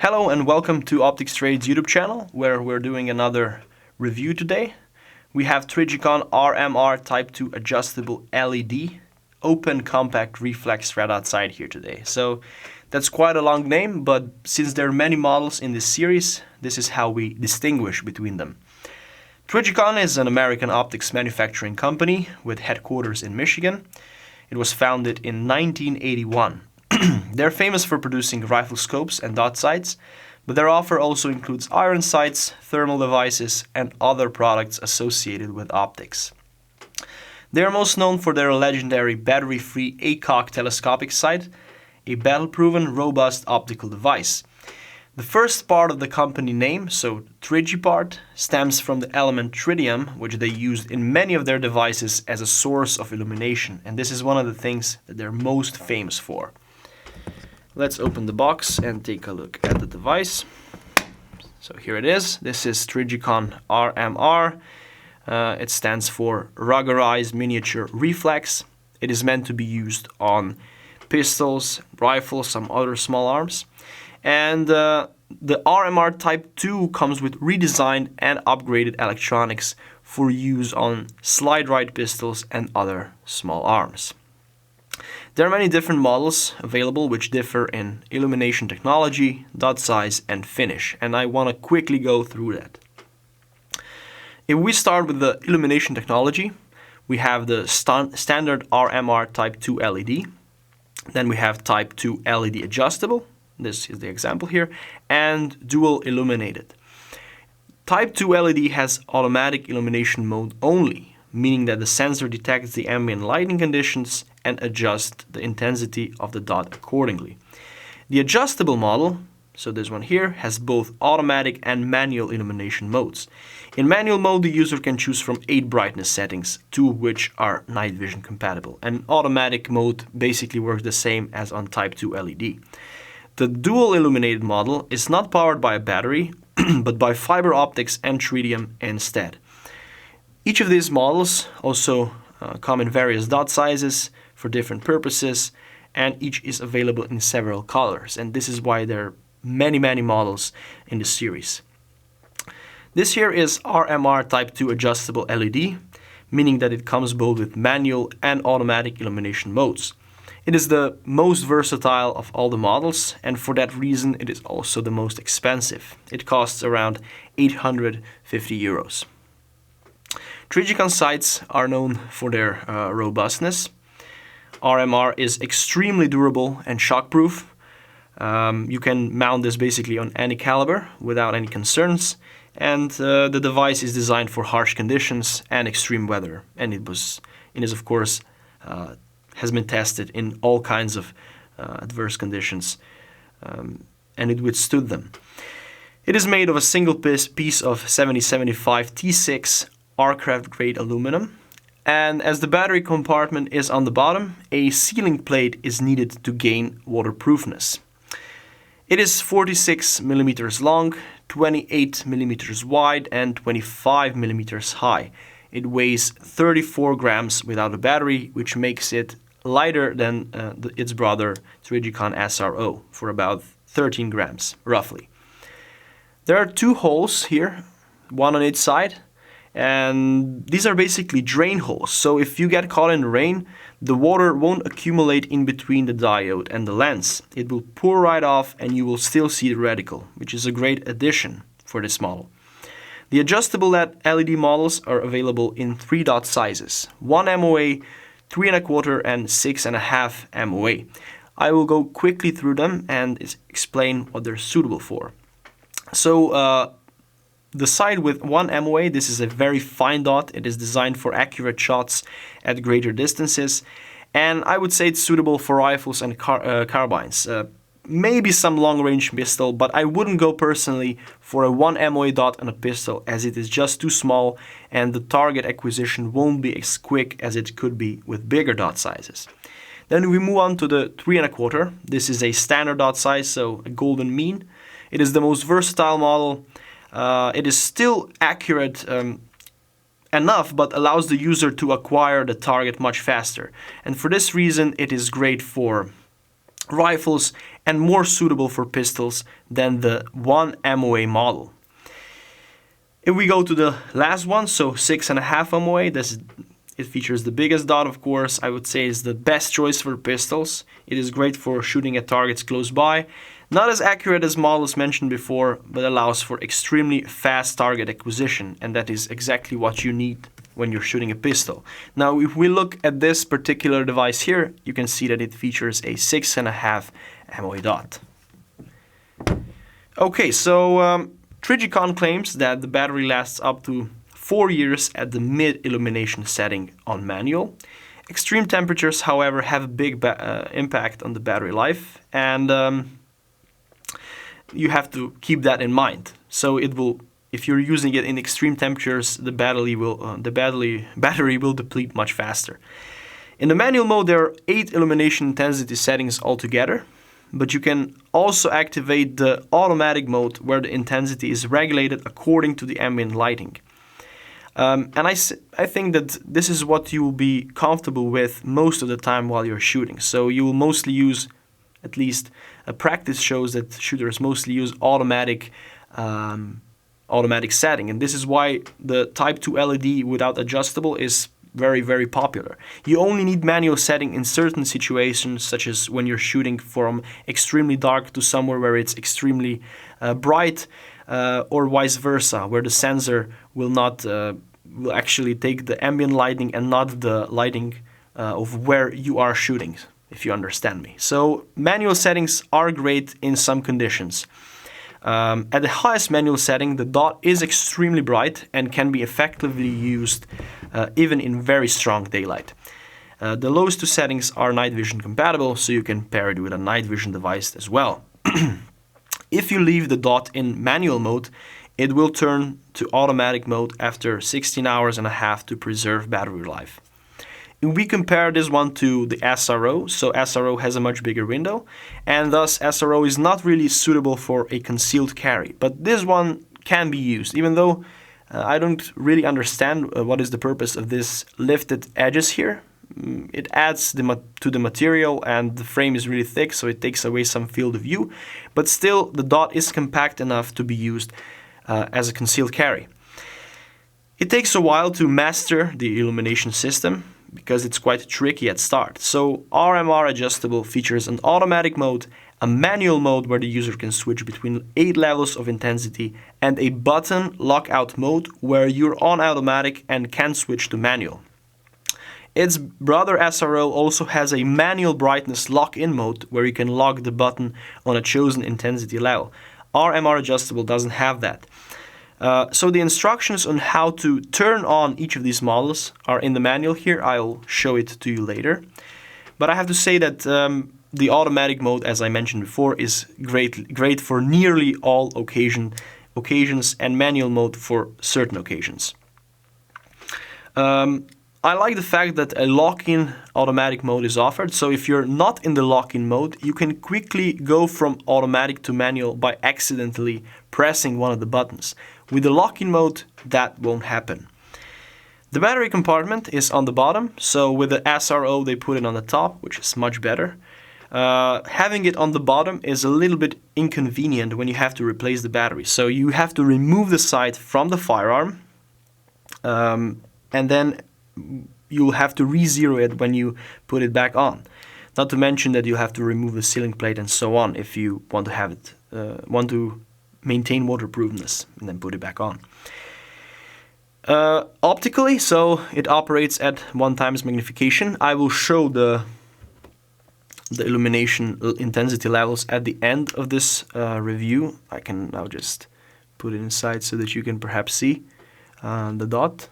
Hello and welcome to Optics Trade's YouTube channel, where we're doing another review today. We have Trijicon RMR Type 2 adjustable LED open compact reflex red outside here today. So that's quite a long name, but since there are many models in this series, this is how we distinguish between them. Trijicon is an American optics manufacturing company with headquarters in Michigan. It was founded in 1981. They're famous for producing rifle scopes and dot sights, but their offer also includes iron sights, thermal devices, and other products associated with optics. They are most known for their legendary battery-free ACOG telescopic sight, a battle-proven, robust optical device. The first part of the company name, so Trigipart, stems from the element tritium, which they used in many of their devices as a source of illumination, and this is one of the things that they're most famous for. Let's open the box and take a look at the device. So here it is. This is Trijicon RMR. It stands for Ruggedized Miniature Reflex. It is meant to be used on pistols, rifles, some other small arms. And the RMR Type 2 comes with redesigned and upgraded electronics for use on slide-right pistols and other small arms. There are many different models available which differ in illumination technology, dot size, and finish, and I want to quickly go through that. If we start with the illumination technology, we have the standard RMR Type 2 LED, then we have Type 2 LED adjustable, this is the example here, and dual illuminated. Type 2 LED has automatic illumination mode only, meaning that the sensor detects the ambient lighting conditions and adjusts the intensity of the dot accordingly. The adjustable model, so this one here, has both automatic and manual illumination modes. In manual mode, the user can choose from 8 brightness settings, 2 of which are night vision compatible. And automatic mode basically works the same as on Type 2 LED. The dual illuminated model is not powered by a battery, but by fiber optics and tritium instead. Each of these models also come in various dot sizes for different purposes, and each is available in several colors, and this is why there are many models in the series. This here is RMR Type 2 adjustable LED, meaning that it comes both with manual and automatic illumination modes. It is the most versatile of all the models, and for that reason it is also the most expensive. It costs around 850 euros. Trijicon sights are known for their robustness. RMR is extremely durable and shockproof. You can mount this basically on any caliber without any concerns, and the device is designed for harsh conditions and extreme weather, and it is of course has been tested in all kinds of adverse conditions, and it withstood them. It is made of a single piece of 7075 T6 aircraft grade aluminum, and as the battery compartment is on the bottom, a sealing plate is needed to gain waterproofness. It is 46 millimeters long, 28 millimeters wide, and 25 millimeters high. It weighs 34 grams without a battery, which makes it lighter than its brother Trijicon SRO for about 13 grams, roughly. There are 2 holes here, one on each side, and these are basically drain holes. So if you get caught in the rain, the water won't accumulate in between the diode and the lens. It will pour right off and you will still see the reticle, which is a great addition for this model. The adjustable LED models are available in 3 dot sizes: 1 MOA, 3¼ and 6½ MOA. I will go quickly through them and explain what they're suitable for. So the sight with 1 MOA, this is a very fine dot. It is designed for accurate shots at greater distances, and I would say it's suitable for rifles and carbines. Maybe some long-range pistol, but I wouldn't go personally for a 1 MOA dot on a pistol, as it is just too small and the target acquisition won't be as quick as it could be with bigger dot sizes. Then we move on to the 3¼ This is a standard dot size, so a golden mean. It is the most versatile model. It is still accurate enough, but allows the user to acquire the target much faster. And for this reason, it is great for rifles and more suitable for pistols than the 1 MOA model. If we go to the last one, so 6.5 MOA, it features the biggest dot, of course. I would say is the best choice for pistols. It is great for shooting at targets close by. Not as accurate as models mentioned before, but allows for extremely fast target acquisition, and that is exactly what you need when you're shooting a pistol. Now, if we look at this particular device here, you can see that it features a 6.5 MOA dot. Okay, so Trijicon claims that the battery lasts up to 4 years at the mid-illumination setting on manual. Extreme temperatures, however, have a big impact on the battery life, and you have to keep that in mind. So if you're using it in extreme temperatures, the battery will deplete much faster. In the manual mode, there are 8 illumination intensity settings altogether, but you can also activate the automatic mode where the intensity is regulated according to the ambient lighting. And I think that this is what you will be comfortable with most of the time while you're shooting. So you will mostly use, at least practice shows that shooters mostly use automatic setting, and this is why the Type 2 LED without adjustable is very, very popular. You only need manual setting in certain situations, such as when you're shooting from extremely dark to somewhere where it's extremely bright, or vice versa, where the sensor will actually take the ambient lighting and not the lighting of where you are shooting, if you understand me. So manual settings are great in some conditions. At the highest manual setting, the dot is extremely bright and can be effectively used even in very strong daylight. The lowest two settings are night vision compatible, so you can pair it with a night vision device as well. If you leave the dot in manual mode, it will turn to automatic mode after 16 hours and a half to preserve battery life. If we compare this one to the SRO, so SRO has a much bigger window, and thus SRO is not really suitable for a concealed carry. But this one can be used, even though I don't really understand what is the purpose of this lifted edges here. It adds to the material, and the frame is really thick, so it takes away some field of view. But still, the dot is compact enough to be used as a concealed carry. It takes a while to master the illumination system, because it's quite tricky at start. So RMR adjustable features an automatic mode, a manual mode where the user can switch between 8 levels of intensity, and a button lockout mode where you're on automatic and can switch to manual. Its brother SRO also has a manual brightness lock-in mode where you can lock the button on a chosen intensity level. RMR adjustable doesn't have that. So the instructions on how to turn on each of these models are in the manual here. I'll show it to you later. But I have to say that the automatic mode, as I mentioned before, is great for nearly all occasions, and manual mode for certain occasions. I like the fact that a lock-in automatic mode is offered. So if you're not in the lock-in mode, you can quickly go from automatic to manual by accidentally pressing one of the buttons. With the lock-in mode, that won't happen. The battery compartment is on the bottom, so with the SRO they put it on the top, which is much better. Having it on the bottom is a little bit inconvenient when you have to replace the battery. So you have to remove the sight from the firearm, and then you'll have to re-zero it when you put it back on. Not to mention that you have to remove the sealing plate and so on if you want to have it, want to maintain waterproofness and then put it back on. Optically, so it operates at 1x magnification. I will show the illumination intensity levels at the end of this review. I can now just put it inside so that you can perhaps see the dot.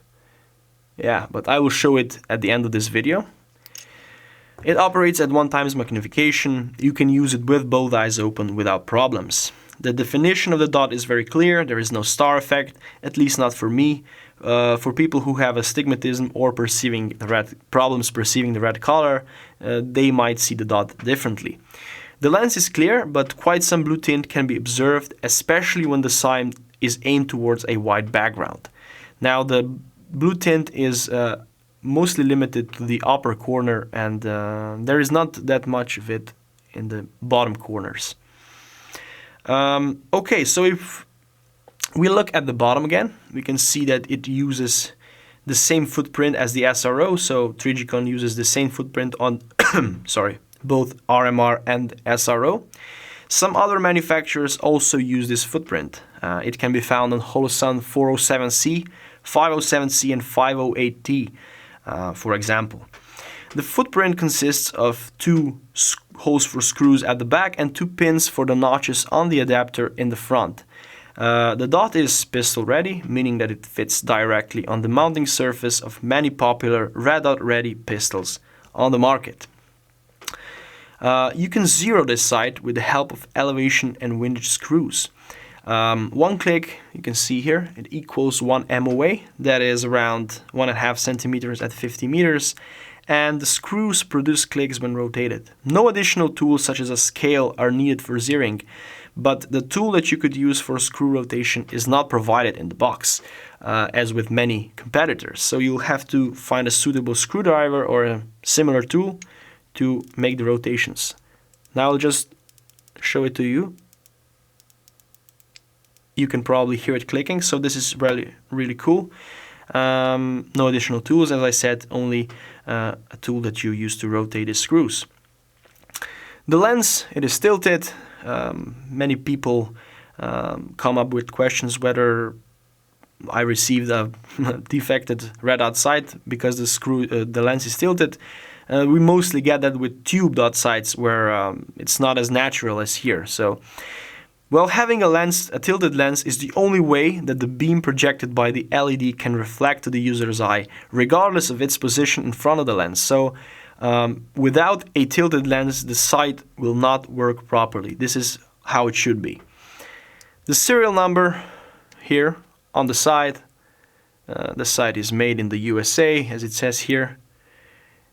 Yeah, but I will show it at the end of this video. It operates at 1x magnification. You can use it with both eyes open without problems. The definition of the dot is very clear. There is no star effect, at least not for me. For people who have astigmatism or problems perceiving the red color, they might see the dot differently. The lens is clear, but quite some blue tint can be observed, especially when the sign is aimed towards a white background. Now, the blue tint is mostly limited to the upper corner, and there is not that much of it in the bottom corners. Okay, so if we look at the bottom again, we can see that it uses the same footprint as the SRO. So Trijicon uses the same footprint on sorry, both RMR and SRO. Some other manufacturers also use this footprint. It can be found on Holosun 407C, 507C and 508T, for example. The footprint consists of 2 holes for screws at the back and 2 pins for the notches on the adapter in the front. The dot is pistol ready, meaning that it fits directly on the mounting surface of many popular red dot ready pistols on the market. You can zero this sight with the help of elevation and windage screws. One click, you can see here, it equals 1 MOA, that is around 1.5 centimeters at 50 meters, and the screws produce clicks when rotated. No additional tools such as a scale are needed for zeroing, but the tool that you could use for screw rotation is not provided in the box, as with many competitors. So you'll have to find a suitable screwdriver or a similar tool to make the rotations. Now I'll just show it to you. You can probably hear it clicking, so this is really cool. No additional tools, as I said, only a tool that you use to rotate the screws. The lens, it is tilted. Many people come up with questions whether I received a defected red dot sight because the lens is tilted. We mostly get that with tube dot sights where it's not as natural as here. So, well, having a tilted lens is the only way that the beam projected by the LED can reflect to the user's eye, regardless of its position in front of the lens. So, without a tilted lens, the sight will not work properly. This is how it should be. The serial number here on the side is made in the USA, as it says here.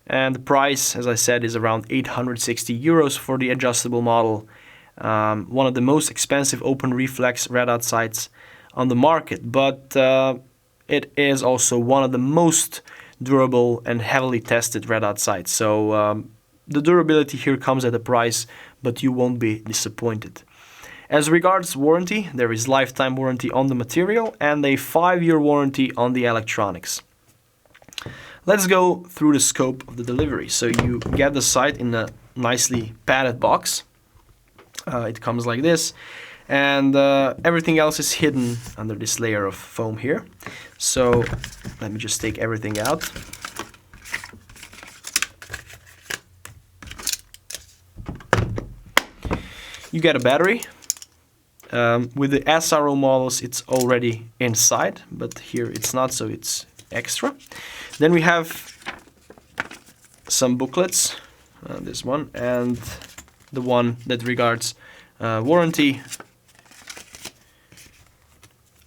And the price, as I said, is around 860 euros for the adjustable model. One of the most expensive open reflex red dot sights on the market, but it is also one of the most durable and heavily tested red dot sights. So the durability here comes at a price, but you won't be disappointed. As regards warranty, there is lifetime warranty on the material and a 5-year warranty on the electronics. Let's go through the scope of the delivery. So you get the sight in a nicely padded box. It comes like this, and everything else is hidden under this layer of foam here. So let me just take everything out. You get a battery. With the SRO models it's already inside, but here it's not, so it's extra. Then we have some booklets, this one, and the one that regards warranty,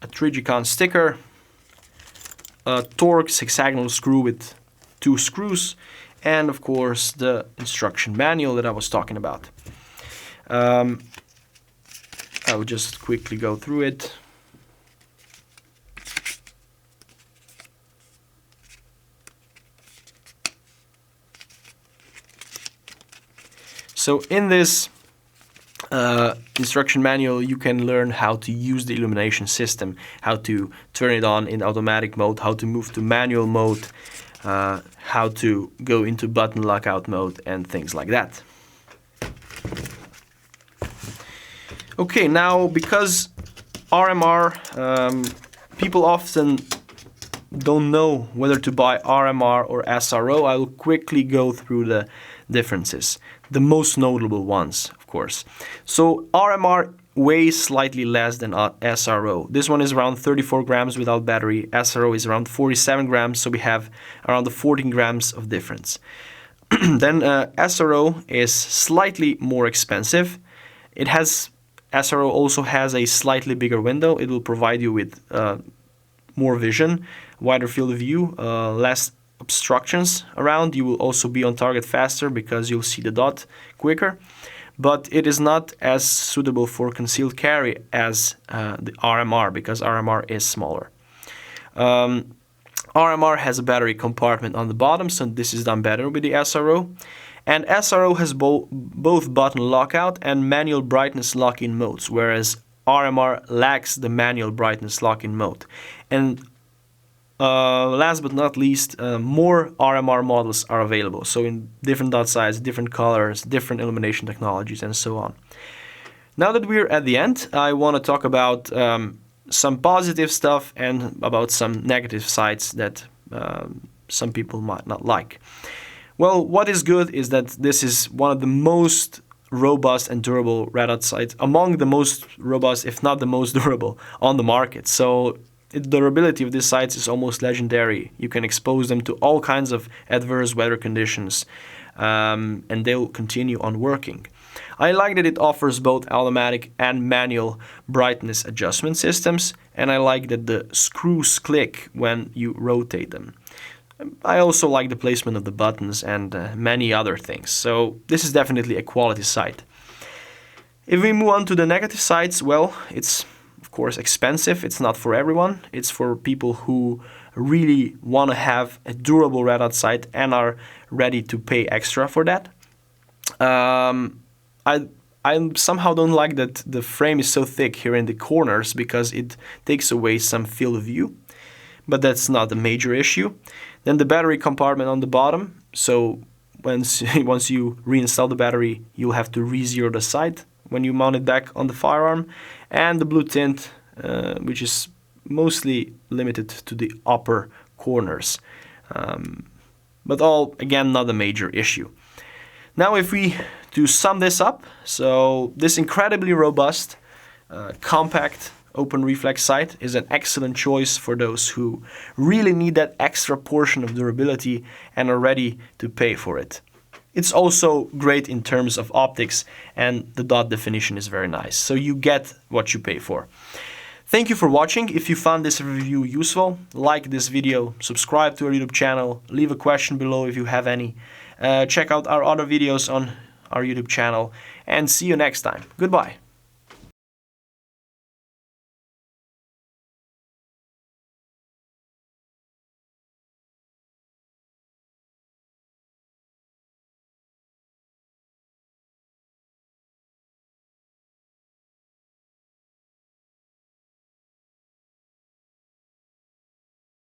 a Trijicon sticker, a Torx hexagonal screw with 2 screws, and of course the instruction manual that I was talking about. I will just quickly go through it. So in this instruction manual you can learn how to use the illumination system, how to turn it on in automatic mode, how to move to manual mode, how to go into button lockout mode and things like that. Okay, now because RMR, people often don't know whether to buy RMR or SRO, I will quickly go through the differences. The most notable ones, of course. So RMR weighs slightly less than SRO. This one is around 34 grams without battery. SRO is around 47 grams, so we have around the 14 grams of difference. Then SRO is slightly more expensive. SRO also has a slightly bigger window. It will provide you with more vision, wider field of view, less obstructions around. You will also be on target faster because you'll see the dot quicker. But it is not as suitable for concealed carry as the RMR, because RMR is smaller. RMR has a battery compartment on the bottom, so this is done better with the SRO. And SRO has both button lockout and manual brightness lock-in modes, whereas RMR lacks the manual brightness lock-in mode. And last but not least, more RMR models are available, so in different dot size, different colors, different illumination technologies, and so on. Now that we're at the end, I want to talk about some positive stuff and about some negative sides that some people might not like. Well, what is good is that this is one of the most robust and durable red dot sights, among the most robust, if not the most durable, on the market. So the durability of these sights is almost legendary. You can expose them to all kinds of adverse weather conditions, and they'll continue on working. I like that it offers both automatic and manual brightness adjustment systems, and I like that the screws click when you rotate them. I also like the placement of the buttons and many other things, so this is definitely a quality sight. If we move on to the negative sides, well, it's of course expensive. It's not for everyone. It's for people who really want to have a durable red dot sight and are ready to pay extra for that. I somehow don't like that the frame is so thick here in the corners because it takes away some field of view, but that's not a major issue. Then the battery compartment on the bottom, so once you reinstall the battery, you'll have to re-zero the sight when you mount it back on the firearm, and the blue tint, which is mostly limited to the upper corners, but all, again, not a major issue. Now if we to sum this up, so this incredibly robust, compact, open reflex sight is an excellent choice for those who really need that extra portion of durability and are ready to pay for it. It's also great in terms of optics, and the dot definition is very nice, so you get what you pay for. Thank you for watching. If you found this review useful, like this video, subscribe to our YouTube channel, leave a question below if you have any. Check out our other videos on our YouTube channel, and see you next time. Goodbye.